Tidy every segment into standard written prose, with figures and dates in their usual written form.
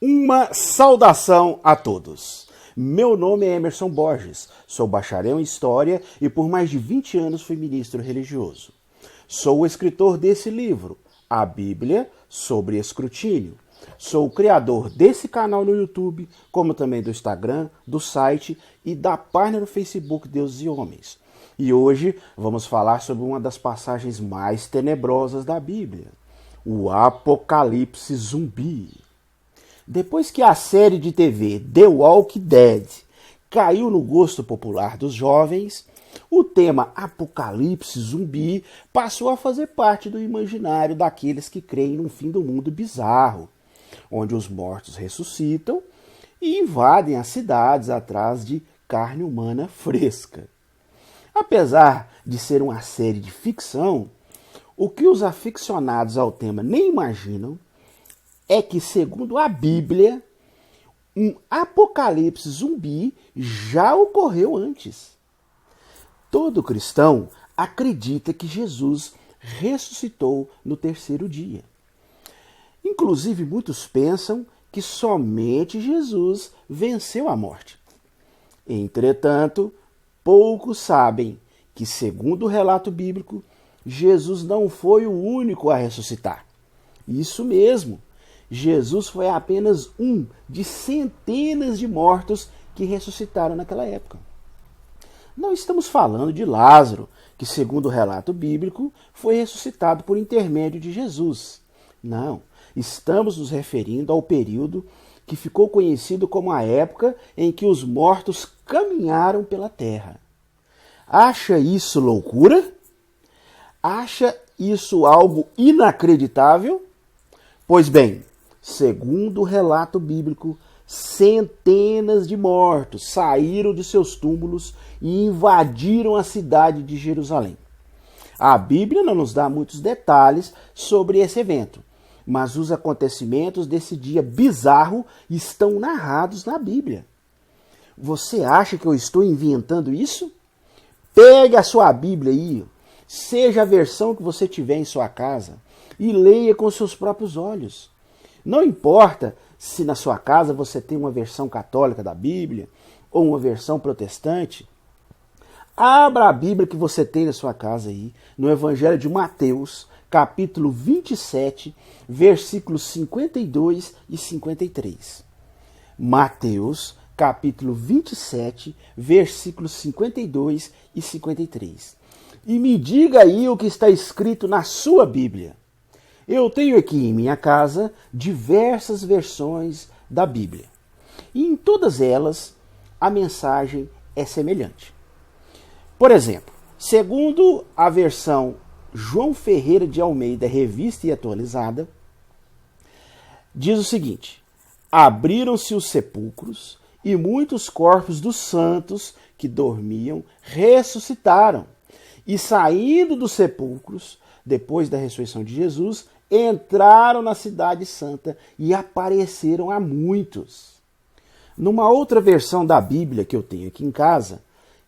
Uma saudação a todos. Meu nome é Emerson Borges, sou bacharel em História e por mais de 20 anos fui ministro religioso. Sou o escritor desse livro, A Bíblia sobre Escrutínio. Sou o criador desse canal no YouTube, como também do Instagram, do site e da página no Facebook Deus e Homens. E hoje vamos falar sobre uma das passagens mais tenebrosas da Bíblia, o Apocalipse Zumbi. Depois que a série de TV The Walking Dead caiu no gosto popular dos jovens, o tema Apocalipse Zumbi passou a fazer parte do imaginário daqueles que creem num fim do mundo bizarro, onde os mortos ressuscitam e invadem as cidades atrás de carne humana fresca. Apesar de ser uma série de ficção, o que os aficionados ao tema nem imaginam é que, segundo a Bíblia, um apocalipse zumbi já ocorreu antes. Todo cristão acredita que Jesus ressuscitou no terceiro dia. Inclusive, muitos pensam que somente Jesus venceu a morte. Entretanto, poucos sabem que, segundo o relato bíblico, Jesus não foi o único a ressuscitar. Isso mesmo. Jesus foi apenas um de centenas de mortos que ressuscitaram naquela época. Não estamos falando de Lázaro, que, segundo o relato bíblico, foi ressuscitado por intermédio de Jesus. Não, estamos nos referindo ao período que ficou conhecido como a época em que os mortos caminharam pela terra. Acha isso loucura? Acha isso algo inacreditável? Pois bem, segundo o relato bíblico, centenas de mortos saíram de seus túmulos e invadiram a cidade de Jerusalém. A Bíblia não nos dá muitos detalhes sobre esse evento, mas os acontecimentos desse dia bizarro estão narrados na Bíblia. Você acha que eu estou inventando isso? Pegue a sua Bíblia aí, seja a versão que você tiver em sua casa, e leia com seus próprios olhos. Não importa se na sua casa você tem uma versão católica da Bíblia ou uma versão protestante. Abra a Bíblia que você tem na sua casa aí, no Evangelho de Mateus, capítulo 27, versículos 52 e 53. Mateus, capítulo 27, versículos 52 e 53. E me diga aí o que está escrito na sua Bíblia. Eu tenho aqui em minha casa diversas versões da Bíblia. E em todas elas, a mensagem é semelhante. Por exemplo, segundo a versão João Ferreira de Almeida, revista e atualizada, diz o seguinte: abriram-se os sepulcros e muitos corpos dos santos que dormiam ressuscitaram. E saindo dos sepulcros, depois da ressurreição de Jesus, entraram na cidade santa e apareceram a muitos. Numa outra versão da Bíblia que eu tenho aqui em casa,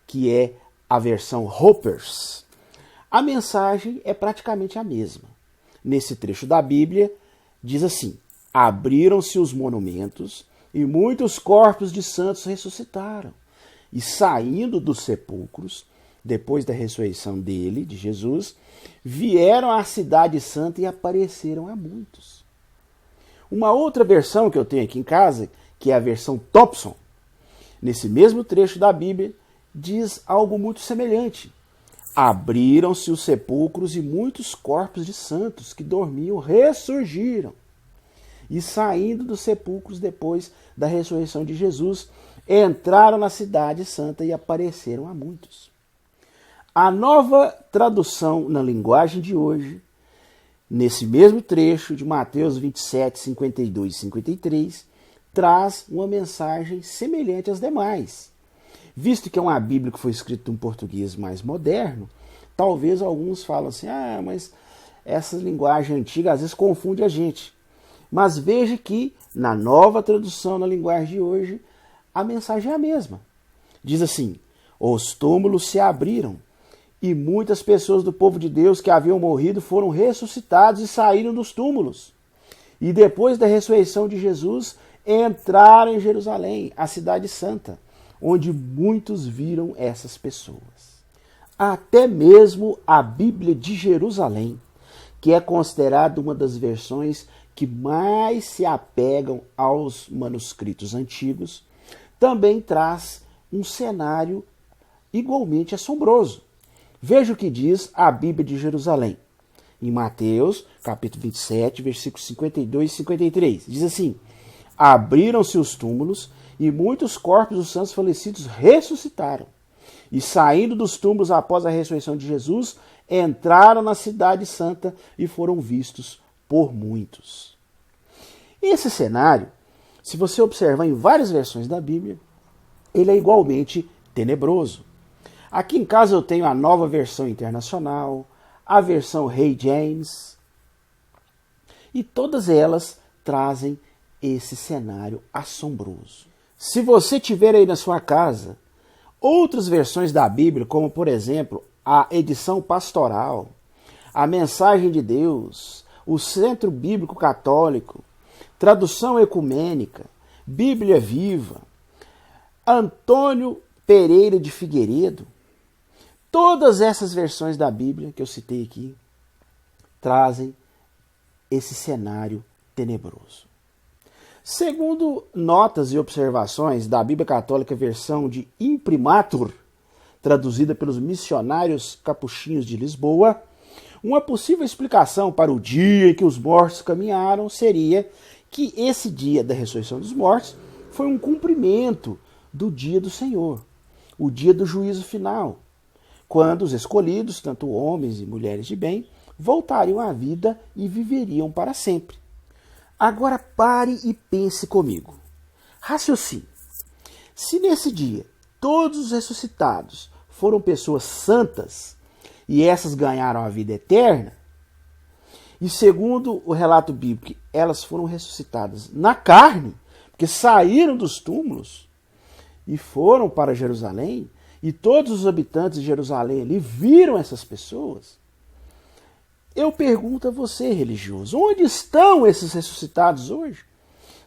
que é a versão Hoppers, a mensagem é praticamente a mesma. Nesse trecho da Bíblia, diz assim: abriram-se os monumentos e muitos corpos de santos ressuscitaram. E saindo dos sepulcros, depois da ressurreição dele, de Jesus, vieram à cidade santa e apareceram a muitos. Uma outra versão que eu tenho aqui em casa, que é a versão Thompson, nesse mesmo trecho da Bíblia, diz algo muito semelhante. Abriram-se os sepulcros e muitos corpos de santos que dormiam ressurgiram. E saindo dos sepulcros depois da ressurreição de Jesus, entraram na cidade santa e apareceram a muitos. A nova tradução na linguagem de hoje, nesse mesmo trecho de Mateus 27, 52 e 53, traz uma mensagem semelhante às demais. Visto que é uma Bíblia que foi escrita em português mais moderno, talvez alguns falam assim: mas essa linguagem antiga às vezes confunde a gente. Mas veja que na nova tradução na linguagem de hoje, a mensagem é a mesma. Diz assim: os túmulos se abriram e muitas pessoas do povo de Deus que haviam morrido foram ressuscitados e saíram dos túmulos. E depois da ressurreição de Jesus, entraram em Jerusalém, a cidade santa, onde muitos viram essas pessoas. Até mesmo a Bíblia de Jerusalém, que é considerada uma das versões que mais se apegam aos manuscritos antigos, também traz um cenário igualmente assombroso. Veja o que diz a Bíblia de Jerusalém. Em Mateus, capítulo 27, versículos 52 e 53. Diz assim: abriram-se os túmulos e muitos corpos dos santos falecidos ressuscitaram. E saindo dos túmulos após a ressurreição de Jesus, entraram na cidade santa e foram vistos por muitos. Esse cenário, se você observar em várias versões da Bíblia, ele é igualmente tenebroso. Aqui em casa eu tenho a Nova Versão Internacional, a versão Rei James, e todas elas trazem esse cenário assombroso. Se você tiver aí na sua casa outras versões da Bíblia, como por exemplo a edição pastoral, a Mensagem de Deus, o Centro Bíblico Católico, Tradução Ecumênica, Bíblia Viva, Antônio Pereira de Figueiredo, todas essas versões da Bíblia que eu citei aqui trazem esse cenário tenebroso. Segundo notas e observações da Bíblia Católica versão de Imprimatur, traduzida pelos missionários capuchinhos de Lisboa, uma possível explicação para o dia em que os mortos caminharam seria que esse dia da ressurreição dos mortos foi um cumprimento do dia do Senhor, o dia do juízo final, quando os escolhidos, tanto homens e mulheres de bem, voltariam à vida e viveriam para sempre. Agora pare e pense comigo. Raciocine. Se nesse dia todos os ressuscitados foram pessoas santas e essas ganharam a vida eterna, e segundo o relato bíblico, elas foram ressuscitadas na carne, porque saíram dos túmulos e foram para Jerusalém, e todos os habitantes de Jerusalém ali viram essas pessoas, eu pergunto a você, religioso, onde estão esses ressuscitados hoje?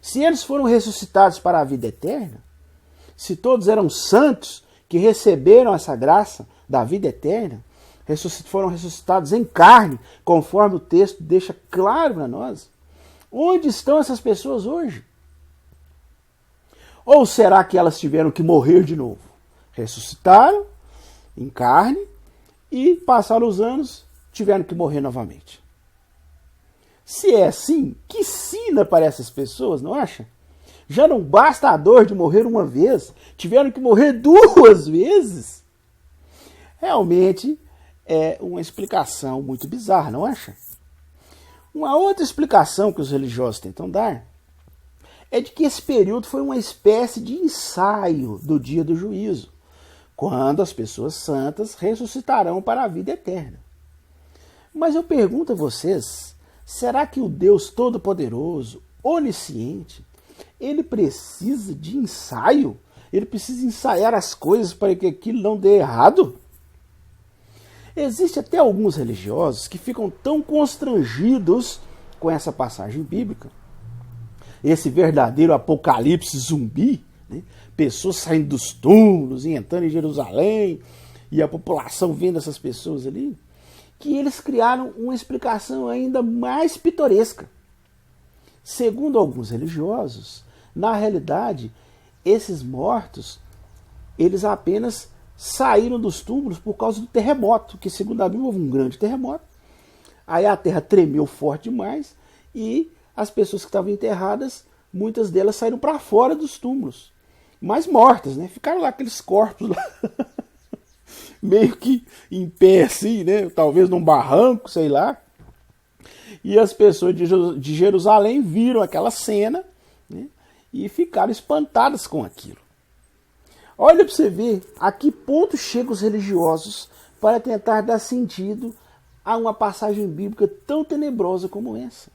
Se eles foram ressuscitados para a vida eterna, se todos eram santos que receberam essa graça da vida eterna, foram ressuscitados em carne, conforme o texto deixa claro para nós, onde estão essas pessoas hoje? Ou será que elas tiveram que morrer de novo? Ressuscitaram em carne e passaram os anos, tiveram que morrer novamente. Se é assim, que sina para essas pessoas, não acha? Já não basta a dor de morrer uma vez, tiveram que morrer 2 vezes. Realmente é uma explicação muito bizarra, não acha? Uma outra explicação que os religiosos tentam dar é de que esse período foi uma espécie de ensaio do dia do juízo, quando as pessoas santas ressuscitarão para a vida eterna. Mas eu pergunto a vocês, será que o Deus Todo-Poderoso, onisciente, ele precisa de ensaio? Ele precisa ensaiar as coisas para que aquilo não dê errado? Existem até alguns religiosos que ficam tão constrangidos com essa passagem bíblica, esse verdadeiro apocalipse zumbi, né? Pessoas saindo dos túmulos e entrando em Jerusalém, e a população vendo essas pessoas ali, que eles criaram uma explicação ainda mais pitoresca. Segundo alguns religiosos, na realidade, esses mortos, eles apenas saíram dos túmulos por causa do terremoto, que segundo a Bíblia houve um grande terremoto, aí a terra tremeu forte demais e as pessoas que estavam enterradas, muitas delas saíram para fora dos túmulos, mas mortas, né? Ficaram lá aqueles corpos lá, meio que em pé assim, né? Talvez num barranco, sei lá. E as pessoas de Jerusalém viram aquela cena, né? E ficaram espantadas com aquilo. Olha para você ver a que ponto chegam os religiosos para tentar dar sentido a uma passagem bíblica tão tenebrosa como essa.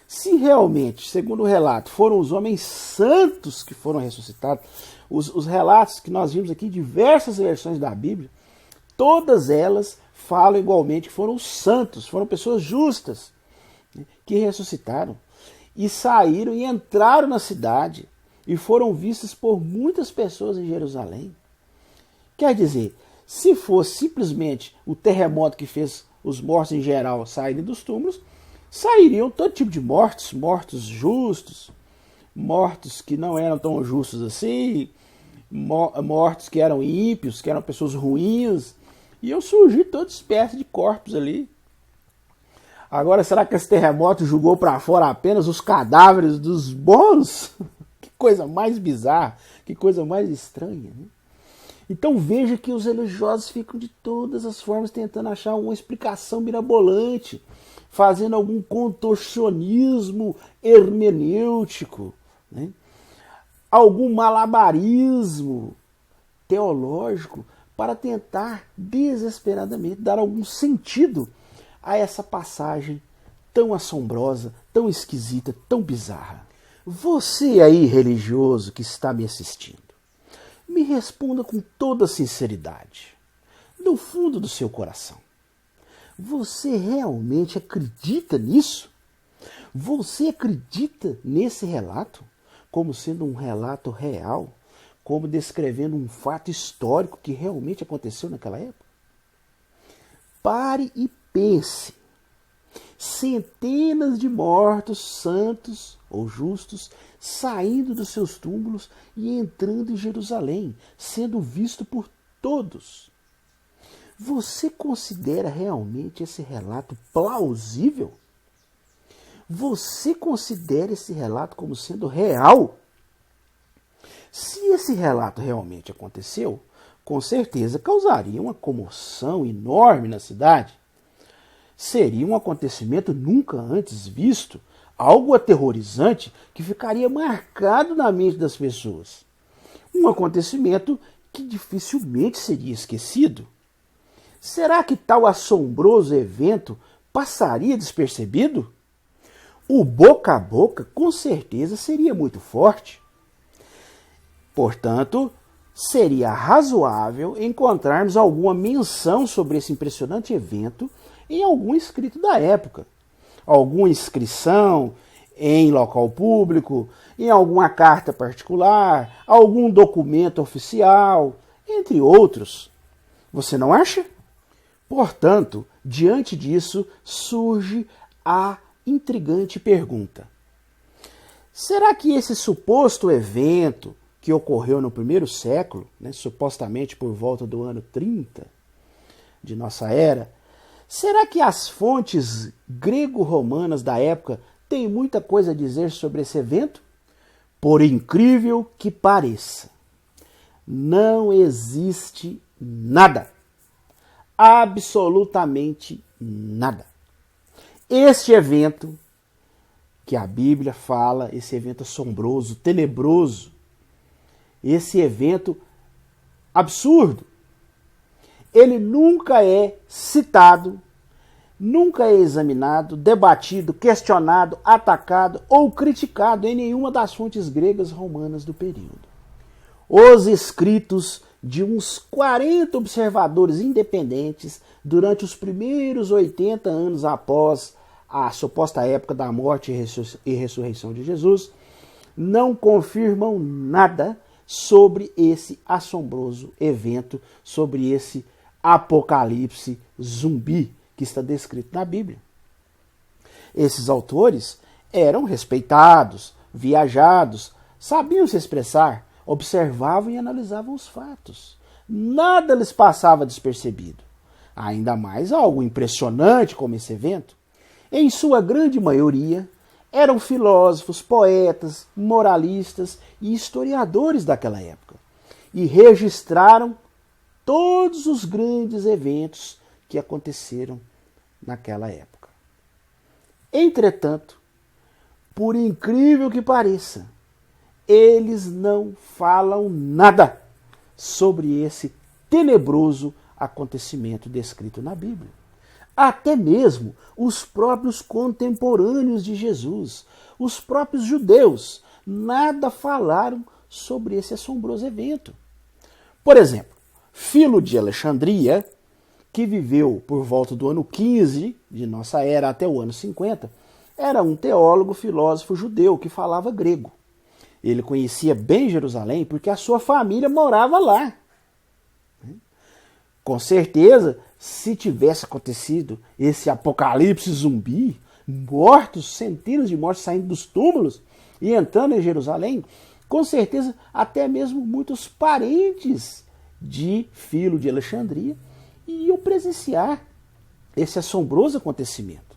Se realmente, segundo o relato, foram os homens santos que foram ressuscitados, os relatos que nós vimos aqui, diversas versões da Bíblia, todas elas falam igualmente que foram os santos, foram pessoas justas, né, que ressuscitaram. e saíram e entraram na cidade e foram vistos por muitas pessoas em Jerusalém. Quer dizer, se fosse simplesmente o terremoto que fez os mortos em geral saírem dos túmulos, sairiam todo tipo de mortos, mortos justos, mortos que não eram tão justos assim, mortos que eram ímpios, que eram pessoas ruins, iam surgir toda espécie de corpos ali. Agora, será que esse terremoto jogou para fora apenas os cadáveres dos bons? Que coisa mais bizarra, que coisa mais estranha, né? Então veja que os religiosos ficam de todas as formas tentando achar uma explicação mirabolante, fazendo algum contorcionismo hermenêutico, né? Algum malabarismo teológico para tentar desesperadamente dar algum sentido a essa passagem tão assombrosa, tão esquisita, tão bizarra. Você aí, religioso que está me assistindo, me responda com toda sinceridade, do fundo do seu coração. Você realmente acredita nisso? Você acredita nesse relato como sendo um relato real, como descrevendo um fato histórico que realmente aconteceu naquela época? Pare e pense. Centenas de mortos, santos ou justos, saindo dos seus túmulos e entrando em Jerusalém, sendo visto por todos. Você considera realmente esse relato plausível? Você considera esse relato como sendo real? Se esse relato realmente aconteceu, com certeza causaria uma comoção enorme na cidade. Seria um acontecimento nunca antes visto, algo aterrorizante que ficaria marcado na mente das pessoas. Um acontecimento que dificilmente seria esquecido. Será que tal assombroso evento passaria despercebido? O boca a boca com certeza seria muito forte. Portanto, seria razoável encontrarmos alguma menção sobre esse impressionante evento em algum escrito da época. Alguma inscrição em local público, em alguma carta particular, algum documento oficial, entre outros. Você não acha? Portanto, diante disso, surge a intrigante pergunta: será que esse suposto evento que ocorreu no primeiro século, supostamente por volta do ano 30 de nossa era, será que as fontes grego-romanas da época têm muita coisa a dizer sobre esse evento? Por incrível que pareça, não existe nada. Absolutamente nada. Este evento que a Bíblia fala, esse evento assombroso, tenebroso, esse evento absurdo, ele nunca é citado, nunca é examinado, debatido, questionado, atacado ou criticado em nenhuma das fontes gregas romanas do período. Os escritos de uns 40 observadores independentes durante os primeiros 80 anos após a suposta época da morte e ressurreição de Jesus não confirmam nada sobre esse assombroso evento, sobre esse apocalipse zumbi que está descrito na Bíblia. Esses autores eram respeitados, viajados, sabiam se expressar, observavam e analisavam os fatos. Nada lhes passava despercebido. Ainda mais algo impressionante como esse evento. Em sua grande maioria, eram filósofos, poetas, moralistas e historiadores daquela época. E registraram todos os grandes eventos que aconteceram naquela época. Entretanto, por incrível que pareça, eles não falam nada sobre esse tenebroso acontecimento descrito na Bíblia. Até mesmo os próprios contemporâneos de Jesus, os próprios judeus, nada falaram sobre esse assombroso evento. Por exemplo, Filo de Alexandria, que viveu por volta do ano 15 de nossa era até o ano 50, era um teólogo, filósofo judeu que falava grego. Ele conhecia bem Jerusalém porque a sua família morava lá. Com certeza, se tivesse acontecido esse apocalipse zumbi, mortos, centenas de mortos saindo dos túmulos e entrando em Jerusalém, com certeza até mesmo muitos parentes de Filo de Alexandria iam presenciar esse assombroso acontecimento.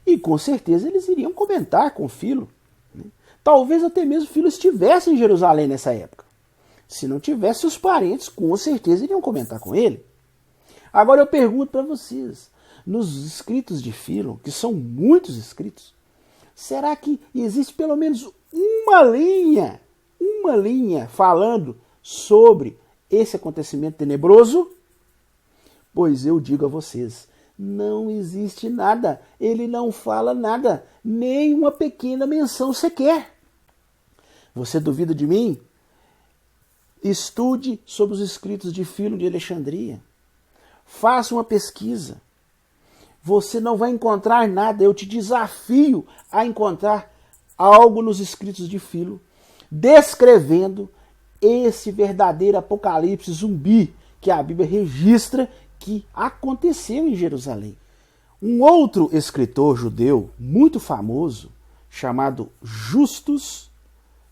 E com certeza eles iriam comentar com Filo. Talvez até mesmo Filo estivesse em Jerusalém nessa época. Se não tivesse, os parentes com certeza iriam comentar com ele. Agora eu pergunto para vocês, nos escritos de Filo, que são muitos escritos, será que existe pelo menos uma linha falando sobre esse acontecimento tenebroso? Pois eu digo a vocês, não existe nada, ele não fala nada, nem uma pequena menção sequer. Você duvida de mim? Estude sobre os escritos de Filo de Alexandria. Faça uma pesquisa. Você não vai encontrar nada, eu te desafio a encontrar algo nos escritos de Filo, descrevendo esse verdadeiro apocalipse zumbi que a Bíblia registra que aconteceu em Jerusalém. Um outro escritor judeu muito famoso, chamado Justus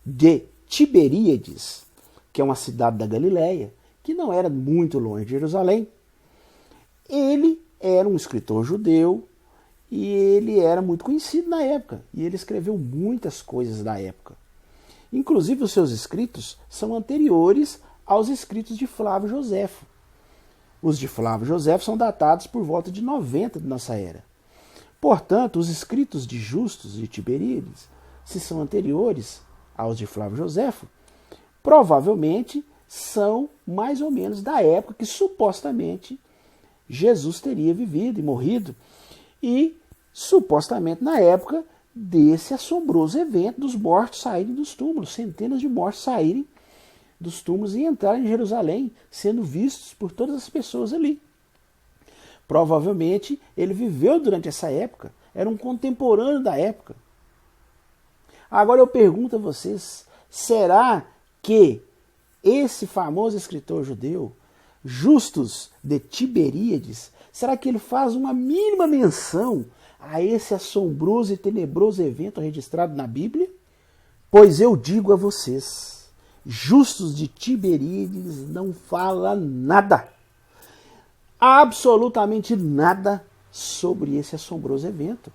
de Tiberíades, que é uma cidade da Galileia, que não era muito longe de Jerusalém, ele era um escritor judeu e ele era muito conhecido na época. E ele escreveu muitas coisas da época. Inclusive, os seus escritos são anteriores aos escritos de Flávio Joséfo. Os de Flávio Joséfo são datados por volta de 90 de nossa era. Portanto, os escritos de Justus de Tiberíades, se são anteriores aos de Flávio Joséfo, provavelmente são mais ou menos da época que supostamente Jesus teria vivido e morrido, e supostamente na época desse assombroso evento dos mortos saírem dos túmulos, centenas de mortos saírem dos túmulos e entrarem em Jerusalém, sendo vistos por todas as pessoas ali. Provavelmente ele viveu durante essa época, era um contemporâneo da época. Agora eu pergunto a vocês, será que esse famoso escritor judeu, Justus de Tiberíades, será que ele faz uma mínima menção a esse assombroso e tenebroso evento registrado na Bíblia? Pois eu digo a vocês, Justus de Tiberíades não fala nada, absolutamente nada sobre esse assombroso evento.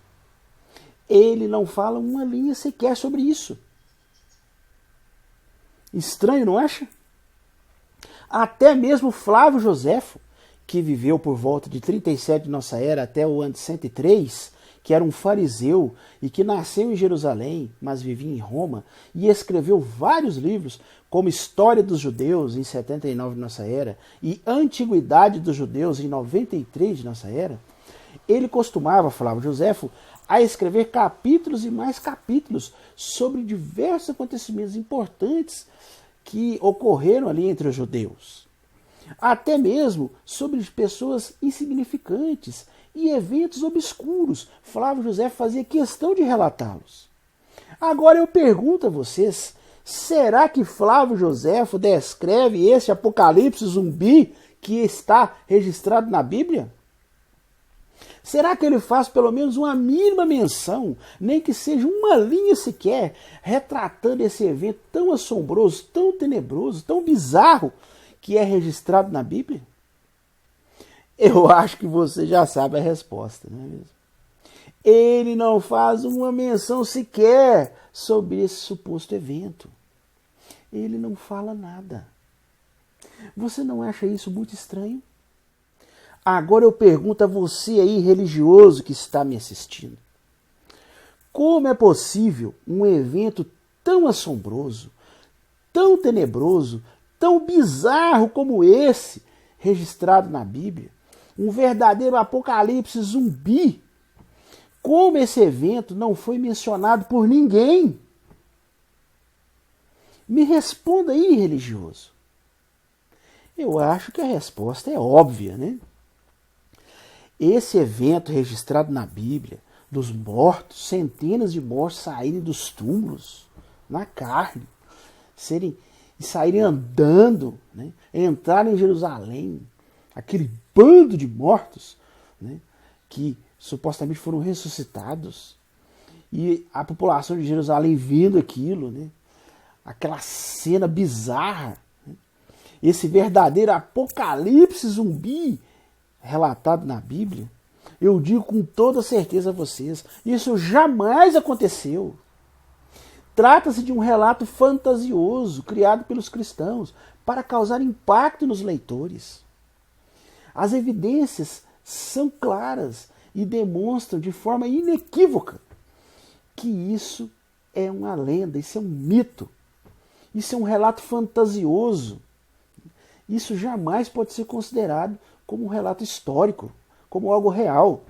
Ele não fala uma linha sequer sobre isso. Estranho, não acha? Até mesmo Flávio Joséfo, que viveu por volta de 37 de nossa era até o ano de 103, que era um fariseu e que nasceu em Jerusalém, mas vivia em Roma, e escreveu vários livros, como História dos Judeus, em 79 de nossa era, e Antiguidade dos Judeus, em 93 de nossa era, ele costumava, Flávio Joséfo, a escrever capítulos e mais capítulos sobre diversos acontecimentos importantes que ocorreram ali entre os judeus. Até mesmo sobre pessoas insignificantes e eventos obscuros. Flávio José fazia questão de relatá-los. Agora eu pergunto a vocês, será que Flávio Joséfo descreve esse apocalipse zumbi que está registrado na Bíblia? Será que ele faz pelo menos uma mínima menção, nem que seja uma linha sequer, retratando esse evento tão assombroso, tão tenebroso, tão bizarro, que é registrado na Bíblia? Eu acho que você já sabe a resposta, não é mesmo? Ele não faz uma menção sequer sobre esse suposto evento. Ele não fala nada. Você não acha isso muito estranho? Agora eu pergunto a você aí, religioso que está me assistindo. Como é possível um evento tão assombroso, tão tenebroso, tão bizarro como esse, registrado na Bíblia, um verdadeiro apocalipse zumbi, como esse evento não foi mencionado por ninguém? Me responda aí, religioso. Eu acho que a resposta é óbvia, né? Esse evento registrado na Bíblia dos mortos, centenas de mortos saírem dos túmulos, na carne, saírem andando, né? Entrarem em Jerusalém, aquele bando de mortos, né? Que supostamente foram ressuscitados, e a população de Jerusalém vendo aquilo, né? Aquela cena bizarra, né? Esse verdadeiro apocalipse zumbi relatado na Bíblia, eu digo com toda certeza a vocês, isso jamais aconteceu. Trata-se de um relato fantasioso criado pelos cristãos para causar impacto nos leitores. As evidências são claras e demonstram de forma inequívoca que isso é uma lenda, isso é um mito, isso é um relato fantasioso. Isso jamais pode ser considerado como um relato histórico, como algo real.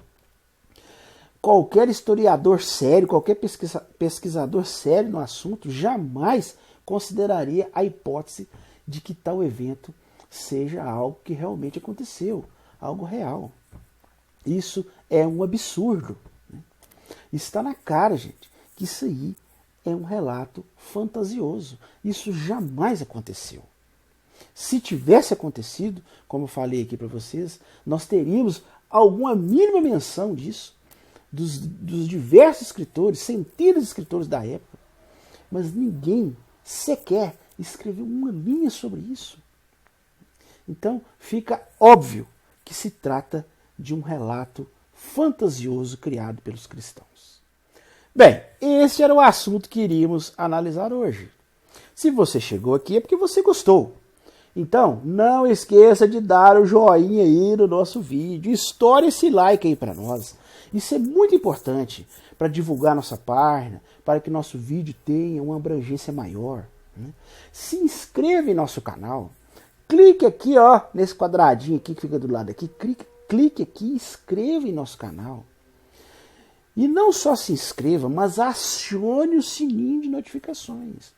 Qualquer historiador sério, qualquer pesquisador sério no assunto jamais consideraria a hipótese de que tal evento seja algo que realmente aconteceu, algo real. Isso é um absurdo. Está na cara, gente, que isso aí é um relato fantasioso. Isso jamais aconteceu. Se tivesse acontecido, como eu falei aqui para vocês, nós teríamos alguma mínima menção disso, dos diversos escritores, centenas de escritores da época, mas ninguém sequer escreveu uma linha sobre isso. Então fica óbvio que se trata de um relato fantasioso criado pelos cristãos. Bem, esse era o assunto que iríamos analisar hoje. Se você chegou aqui é porque você gostou. Então, não esqueça de dar o joinha aí no nosso vídeo. Estoure esse like aí para nós. Isso é muito importante para divulgar nossa página, para que nosso vídeo tenha uma abrangência maior, né? Se inscreva em nosso canal. Clique aqui, ó, nesse quadradinho aqui que fica do lado aqui. Clique aqui e inscreva em nosso canal. E não só se inscreva, mas acione o sininho de notificações.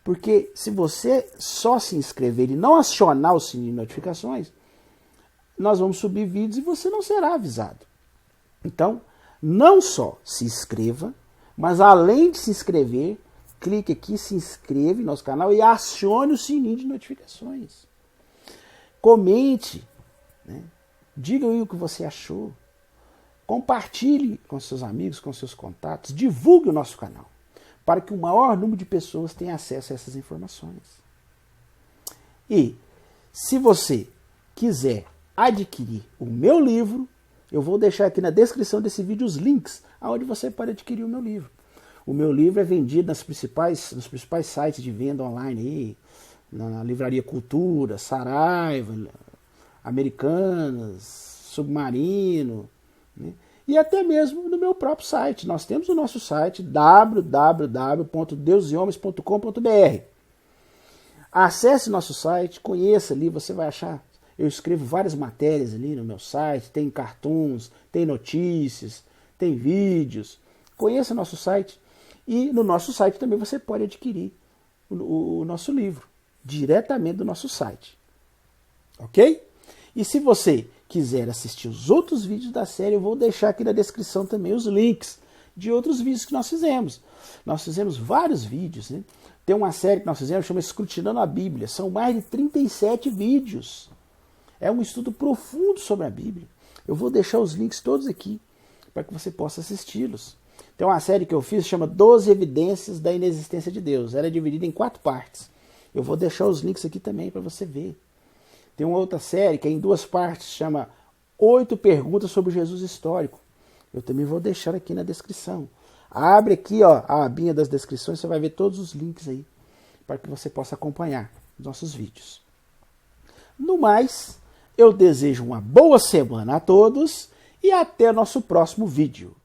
Porque se você só se inscrever e não acionar o sininho de notificações, nós vamos subir vídeos e você não será avisado. Então, não só se inscreva, mas além de se inscrever, clique aqui, se inscreva em nosso canal e acione o sininho de notificações. Comente, né? Diga aí o que você achou. Compartilhe com seus amigos, com seus contatos, divulgue o nosso canal, para que o maior número de pessoas tenha acesso a essas informações. E, se você quiser adquirir o meu livro, eu vou deixar aqui na descrição desse vídeo os links aonde você pode adquirir o meu livro. O meu livro é vendido nos principais sites de venda online, aí, na Livraria Cultura, Saraiva, Americanas, Submarino, né? E até mesmo no meu próprio site. Nós temos o nosso site www.deusehomes.com.br. Acesse nosso site, conheça ali, você vai achar. Eu escrevo várias matérias ali no meu site, tem cartoons, tem notícias, tem vídeos. Conheça nosso site. E no nosso site também você pode adquirir o nosso livro, diretamente do nosso site. Ok? E se você quiser assistir os outros vídeos da série, eu vou deixar aqui na descrição também os links de outros vídeos que nós fizemos. Nós fizemos vários vídeos, né? Tem uma série que nós fizemos, chama Escrutinando a Bíblia. São mais de 37 vídeos. É um estudo profundo sobre a Bíblia. Eu vou deixar os links todos aqui para que você possa assisti-los. Tem uma série que eu fiz, chama 12 Evidências da Inexistência de Deus. Ela é dividida em 4 partes. Eu vou deixar os links aqui também para você ver. Tem uma outra série que é em 2 partes, chama 8 Perguntas sobre Jesus Histórico. Eu também vou deixar aqui na descrição. Abre aqui, ó, a abinha das descrições, você vai ver todos os links aí, para que você possa acompanhar os nossos vídeos. No mais, eu desejo uma boa semana a todos e até nosso próximo vídeo.